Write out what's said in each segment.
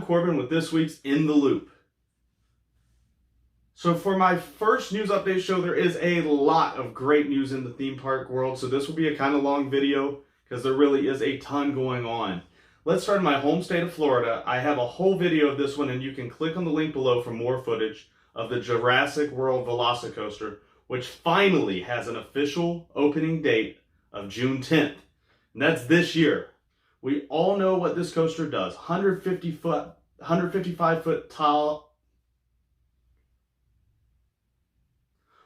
Corbin with this week's In the Loop. So for my first news update show, there is a lot of great news in the theme park world, so this will be a kind of long video because there really is a ton going on. Let's start in my home state of Florida. I have a whole video of this one, and you can click on the link below for more footage of the Jurassic World Velocicoaster, which finally has an official opening date of June 10th. And that's this year. We all know what this coaster does. 155 foot tall.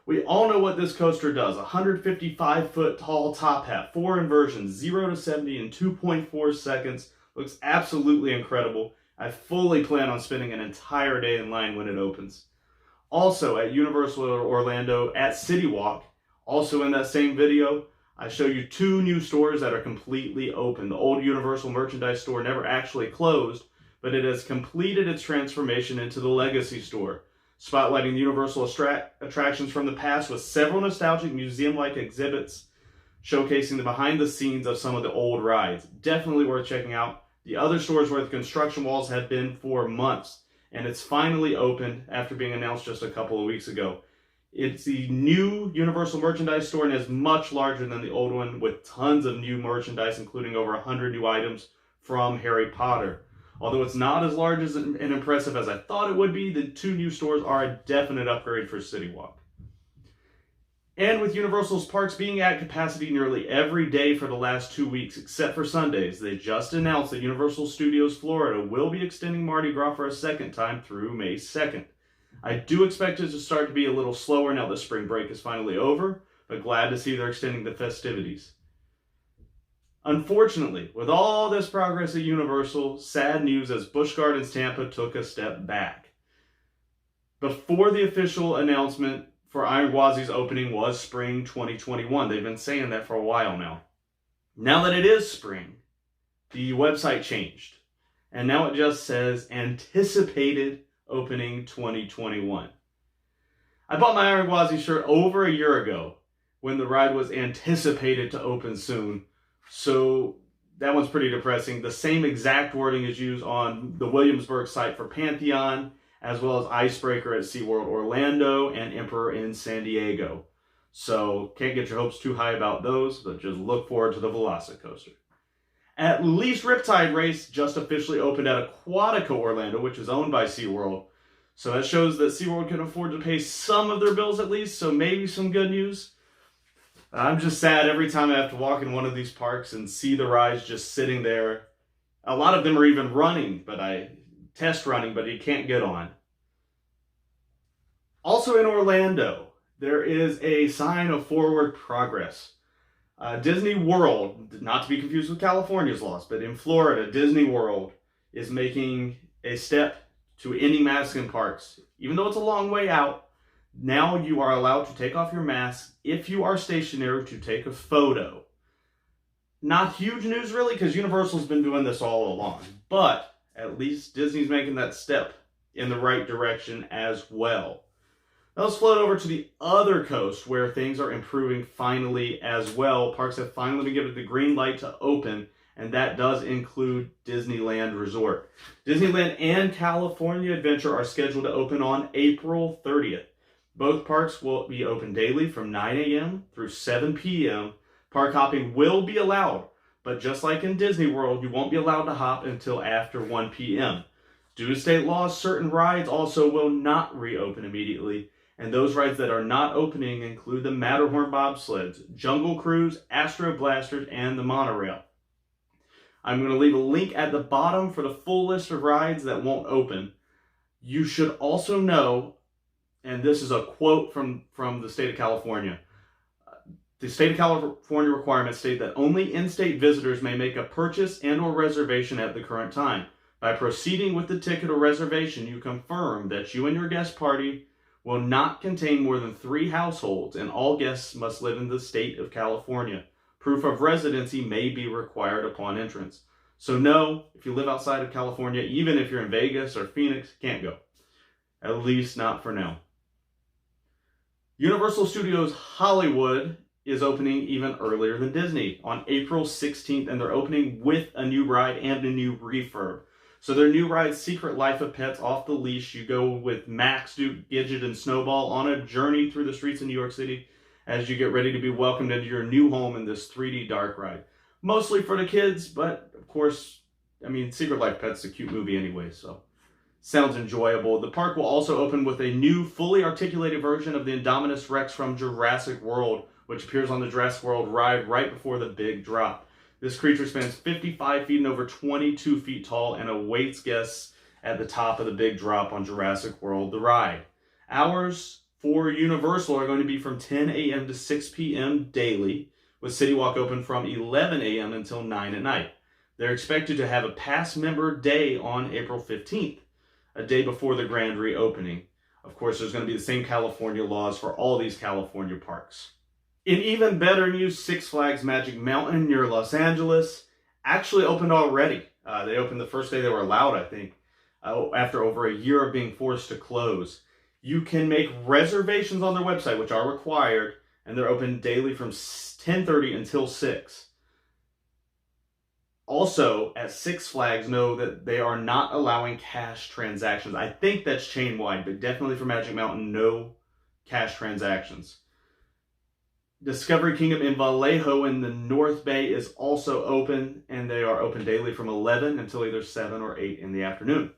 We all know what this coaster does. 155 foot tall top hat, 4 inversions, 0 to 70 in 2.4 seconds. Looks absolutely incredible. I fully plan on spending an entire day in line when it opens. Also at Universal Orlando at City Walk, also in that same video, I show you 2 new stores that are completely open. The old Universal merchandise store never actually closed, but it has completed its transformation into the Legacy store, spotlighting the Universal attractions from the past with several nostalgic museum-like exhibits showcasing the behind the scenes of some of the old rides. Definitely worth checking out. The other stores where the construction walls have been for months, and it's finally opened after being announced just a couple of weeks ago. It's the new Universal merchandise store and is much larger than the old one, with tons of new merchandise, including over 100 new items from Harry Potter. Although it's not as large and impressive as I thought it would be, the 2 new stores are a definite upgrade for City Walk. And with Universal's parks being at capacity nearly every day for the last 2 weeks, except for Sundays, they just announced that Universal Studios Florida will be extending Mardi Gras for a second time through May 2nd. I do expect it to start to be a little slower now that spring break is finally over, but glad to see they're extending the festivities. Unfortunately, with all this progress at Universal, sad news as Busch Gardens Tampa took a step back. Before the official announcement for Iron Gwazi's opening was spring 2021. They've been saying that for a while now. Now that it is spring, the website changed. And now it just says anticipated opening 2021. I bought my Iron Gwazi shirt over a year ago when the ride was anticipated to open soon. So that one's pretty depressing. The same exact wording is used on the Williamsburg site for Pantheon, as well as Icebreaker at SeaWorld Orlando and Emperor in San Diego. So can't get your hopes too high about those, but just look forward to the Velocicoaster. At least Riptide Race just officially opened at Aquatica Orlando, which is owned by SeaWorld. So that shows that SeaWorld can afford to pay some of their bills at least, so maybe some good news. I'm just sad every time I have to walk in one of these parks and see the rides just sitting there. A lot of them are even running, but test running, but you can't get on. Also in Orlando, there is a sign of forward progress. Disney World, not to be confused with California's laws, but in Florida, Disney World is making a step to ending masks in parks. Even though it's a long way out, now you are allowed to take off your mask if you are stationary to take a photo. Not huge news really, because Universal's been doing this all along, but at least Disney's making that step in the right direction as well. Now let's float over to the other coast where things are improving finally as well. Parks have finally been given the green light to open, and that does include Disneyland Resort. Disneyland and California Adventure are scheduled to open on April 30th. Both parks will be open daily from 9 a.m. through 7 p.m. Park hopping will be allowed, but just like in Disney World, you won't be allowed to hop until after 1 p.m. Due to state laws, certain rides also will not reopen immediately, and those rides that are not opening include the Matterhorn bobsleds, Jungle Cruise, Astro Blasters, and the monorail. I'm going to leave a link at the bottom for the full list of rides that won't open. You should also know, and this is a quote from the state of California, the state of California requirements state that only in-state visitors may make a purchase and or reservation at the current time. By proceeding with the ticket or reservation, you confirm that you and your guest party will not contain more than 3 households, and all guests must live in the state of California. Proof of residency may be required upon entrance. So no, if you live outside of California, even if you're in Vegas or Phoenix, can't go. At least not for now. Universal Studios Hollywood is opening even earlier than Disney on April 16th, and they're opening with a new ride and a new refurb. So their new ride, Secret Life of Pets Off the Leash, you go with Max, Duke, Gidget, and Snowball on a journey through the streets of New York City as you get ready to be welcomed into your new home in this 3D dark ride. Mostly for the kids, but of course, I mean, Secret Life Pets is a cute movie anyway, so sounds enjoyable. The park will also open with a new, fully articulated version of the Indominus Rex from Jurassic World, which appears on the Jurassic World ride right before the big drop. This creature spans 55 feet and over 22 feet tall and awaits guests at the top of the big drop on Jurassic World, the ride. Hours for Universal are going to be from 10 a.m. to 6 p.m. daily, with City Walk open from 11 a.m. until 9 at night. They're expected to have a pass member day on April 15th, a day before the grand reopening. Of course, there's going to be the same California laws for all these California parks. In even better news, Six Flags Magic Mountain near Los Angeles actually opened already. They opened the first day they were allowed, I think, after over a year of being forced to close. You can make reservations on their website, which are required, and they're open daily from 10:30 until 6. Also, at Six Flags, know that they are not allowing cash transactions. I think that's chain-wide, but definitely for Magic Mountain, no cash transactions. Discovery Kingdom in Vallejo in the North Bay is also open, and they are open daily from 11 until either 7 or 8 in the afternoon.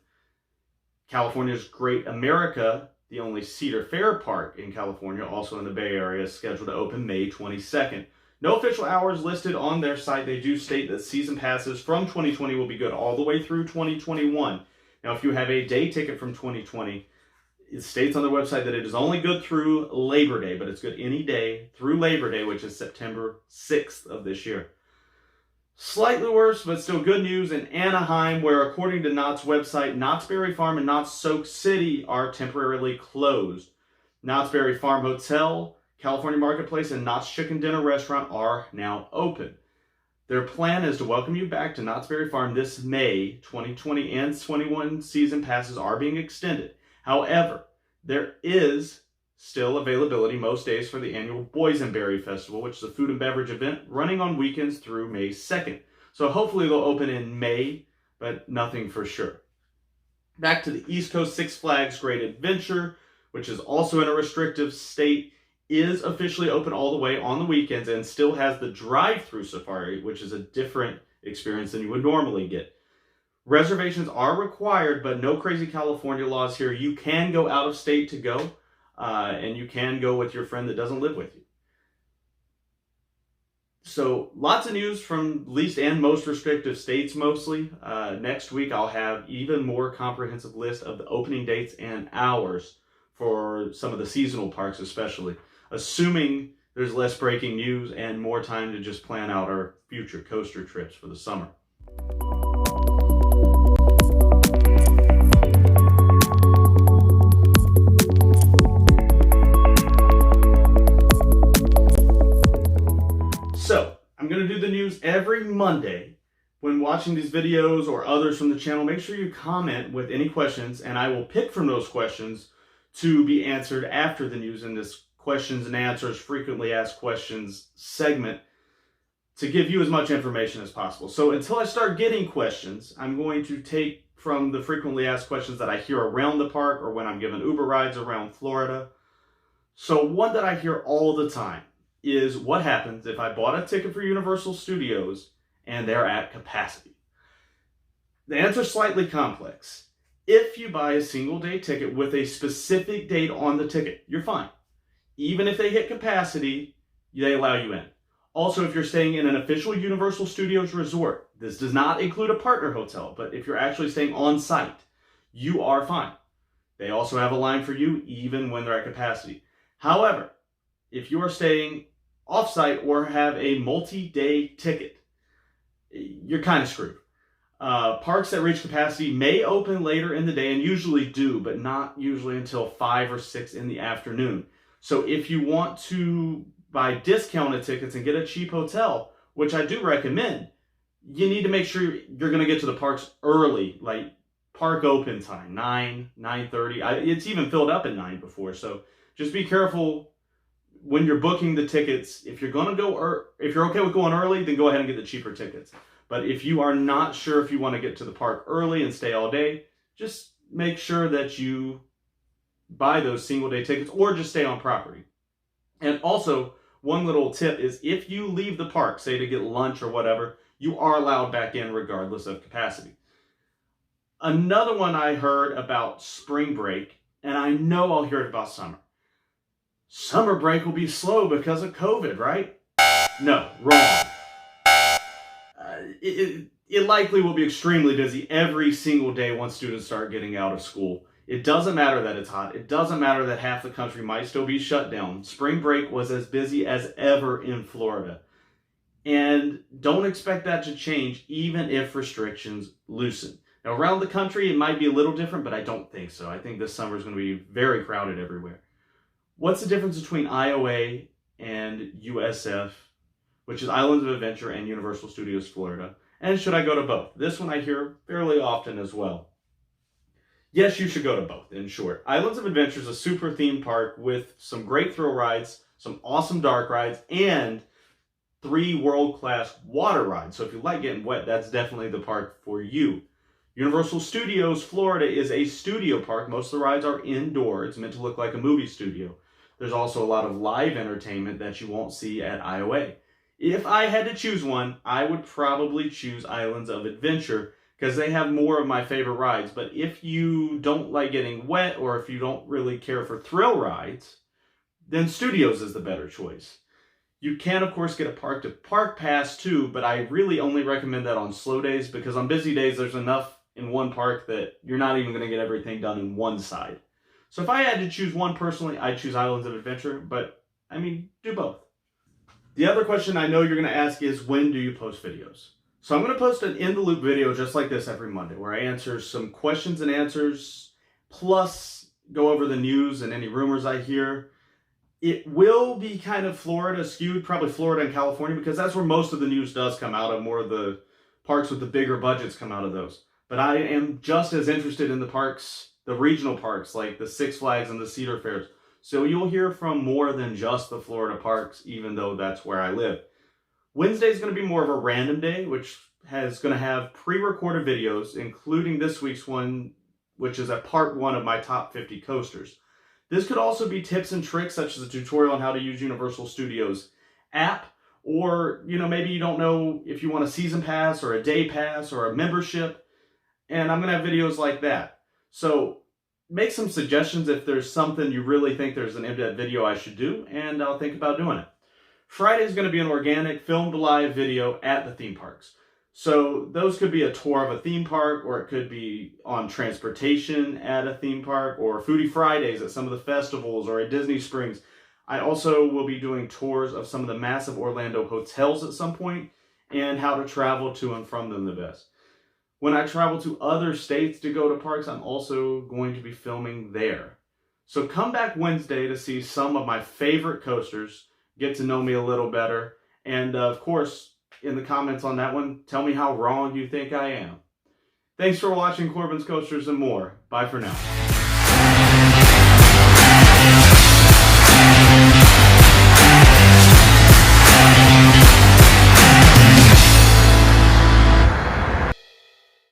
California's Great America, the only Cedar Fair park in California, also in the Bay Area, is scheduled to open May 22nd. No official hours listed on their site. They do state that season passes from 2020 will be good all the way through 2021. Now, if you have a day ticket from 2020, it states on their website that it is only good through Labor Day, but it's good any day through Labor Day, which is September 6th of this year. Slightly worse, but still good news in Anaheim, where according to Knott's website, Knott's Berry Farm and Knott's Soak City are temporarily closed. Knott's Berry Farm Hotel, California Marketplace, and Knott's Chicken Dinner Restaurant are now open. Their plan is to welcome you back to Knott's Berry Farm this May. 2020 and 21 season passes are being extended. However, there is still availability most days for the annual Boysenberry Festival, which is a food and beverage event running on weekends through May 2nd. So hopefully they'll open in May, but nothing for sure. Back to the East Coast, Six Flags Great Adventure, which is also in a restrictive state, is officially open all the way on the weekends and still has the drive-through safari, which is a different experience than you would normally get. Reservations are required, but no crazy California laws here. You can go out of state to go, and you can go with your friend that doesn't live with you. So lots of news from least and most restrictive states mostly. Next week I'll have even more comprehensive list of the opening dates and hours for some of the seasonal parks especially, assuming there's less breaking news and more time to just plan out our future coaster trips for the summer. So, I'm going to do the news every Monday. When watching these videos or others from the channel, make sure you comment with any questions, and I will pick from those questions to be answered after the news in this questions and answers, frequently asked questions segment to give you as much information as possible. So until I start getting questions, I'm going to take from the frequently asked questions that I hear around the park or when I'm given Uber rides around Florida. So one that I hear all the time is, what happens if I bought a ticket for Universal Studios and they're at capacity? The answer is slightly complex. If you buy a single day ticket with a specific date on the ticket, you're fine. Even if they hit capacity, they allow you in. Also, if you're staying in an official Universal Studios resort, this does not include a partner hotel, but if you're actually staying on site, you are fine. They also have a line for you even when they're at capacity. However, if you are staying off-site or have a multi-day ticket, you're kind of screwed. Parks that reach capacity may open later in the day and usually do, but not usually until 5 or 6 in the afternoon. So if you want to buy discounted tickets and get a cheap hotel, which I do recommend, you need to make sure you're going to get to the parks early, like park open time, 9:30. It's even filled up at 9 before, so just be careful when you're booking the tickets. If you're going to go, if you're okay with going early, then go ahead and get the cheaper tickets. But if you are not sure if you want to get to the park early and stay all day, just make sure that you buy those single day tickets or just stay on property. And also, one little tip is if you leave the park, say to get lunch or whatever, you are allowed back in regardless of capacity. Another one I heard about spring break, and I know I'll hear it about summer. Summer break will be slow because of COVID, right? No, wrong. It likely will be extremely busy every single day once students start getting out of school. It doesn't matter that it's hot. It doesn't matter that half the country might still be shut down. Spring break was as busy as ever in Florida. And don't expect that to change even if restrictions loosen. Now, around the country, it might be a little different, but I don't think so. I think this summer is going to be very crowded everywhere. What's the difference between IOA and USF, which is Islands of Adventure and Universal Studios Florida? And should I go to both? This one I hear fairly often as well. Yes, you should go to both, in short. Islands of Adventure is a super theme park with some great thrill rides, some awesome dark rides, and 3 world-class water rides. So if you like getting wet, that's definitely the park for you. Universal Studios Florida is a studio park. Most of the rides are indoor. It's meant to look like a movie studio. There's also a lot of live entertainment that you won't see at IOA. If I had to choose one, I would probably choose Islands of Adventure because they have more of my favorite rides. But if you don't like getting wet or if you don't really care for thrill rides, then Studios is the better choice. You can, of course, get a park-to-park pass too, but I really only recommend that on slow days because on busy days there's enough in one park that you're not even going to get everything done in one side. So if I had to choose one personally, I'd choose Islands of Adventure, but I mean, do both. The other question I know you're going to ask is, when do you post videos? So I'm going to post an In the Loop video just like this every Monday where I answer some questions and answers, plus go over the news and any rumors I hear. It will be kind of Florida skewed, probably Florida and California, because that's where most of the news does come out of. More of the parks with the bigger budgets come out of those. But I am just as interested in the parks, the regional parks, like the Six Flags and the Cedar Fairs. So you'll hear from more than just the Florida parks, even though that's where I live. Wednesday is going to be more of a random day, which is going to have pre-recorded videos, including this week's one, which is a part 1 of my top 50 coasters. This could also be tips and tricks, such as a tutorial on how to use Universal Studios app, or, maybe you don't know if you want a season pass or a day pass or a membership, and I'm going to have videos like that. So make some suggestions if there's something you really think there's an in-depth video I should do, and I'll think about doing it. Friday is going to be an organic filmed live video at the theme parks. So those could be a tour of a theme park, or it could be on transportation at a theme park, or Foodie Fridays at some of the festivals, or at Disney Springs. I also will be doing tours of some of the massive Orlando hotels at some point, and how to travel to and from them the best. When I travel to other states to go to parks, I'm also going to be filming there. So come back Wednesday to see some of my favorite coasters, get to know me a little better, and of course, in the comments on that one, tell me how wrong you think I am. Thanks for watching Corbin's Coasters and More. Bye for now.